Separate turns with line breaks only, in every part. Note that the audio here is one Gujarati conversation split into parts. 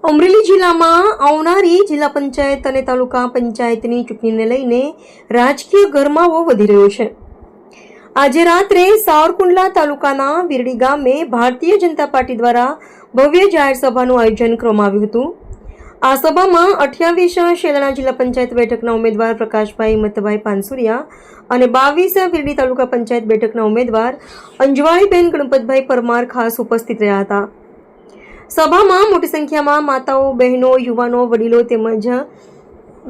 અમરેલી જિલ્લામાં આવનારી જિલ્લા પંચાયત અને તાલુકા પંચાયતની ચૂંટણીને લઈને રાજકીય ગરમાવો વધી રહ્યો છે। આજે રાત્રે સાવરકુંડલા તાલુકાના વિરડી ગામે ભારતીય જનતા પાર્ટી દ્વારા ભવ્ય જાહેર સભાનું આયોજન કરવામાં આવ્યું હતું। આ સભામાં 28 શેલાણા જિલ્લા પંચાયત બેઠકના ઉમેદવાર પ્રકાશભાઈ મતભાઈ પાનસુરિયા અને 22 વિરડી તાલુકા પંચાયત બેઠકના ઉમેદવાર અંજવાળીબેન ગણપતભાઈ પરમાર ખાસ ઉપસ્થિત રહ્યા હતા। સભામાં મોટી સંખ્યામાં માતાઓ, બહેનો, યુવાનો, વડીલો તેમજ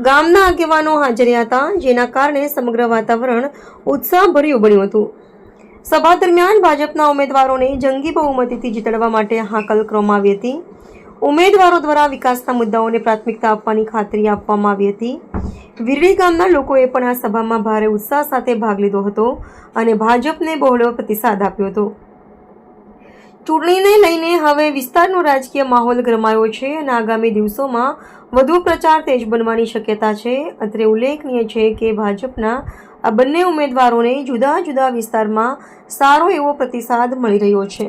ગામના આગેવાનો હાજર હતા, જેના કારણે સમગ્ર વાતાવરણ ઉત્સાહભર્યું બન્યું હતું। સભા દરમિયાન ભાજપના ઉમેદવારોને જંગી બહુમતીથી જીતાડવા માટે હાકલ કરવામાં આવી હતી। ઉમેદવારો દ્વારા વિકાસના મુદ્દાઓને પ્રાથમિકતા આપવાની ખાતરી આપવામાં આવી હતી। વિરડી ગામના લોકોએ પણ આ સભામાં ભારે ઉત્સાહ સાથે ભાગ લીધો હતો અને ભાજપને બહોળો પ્રતિસાદ આપ્યો હતો। ચૂંટણીને લઈને હવે વિસ્તારનો રાજકીય માહોલ ગરમાયો છે અને આગામી દિવસોમાં વધુ પ્રચાર તેજ બનવાની શક્યતા છે। અત્રે ઉલ્લેખનીય છે કે ભાજપના આ બંને ઉમેદવારોને જુદા જુદા વિસ્તારમાં સારો એવો પ્રતિસાદ મળી રહ્યો છે।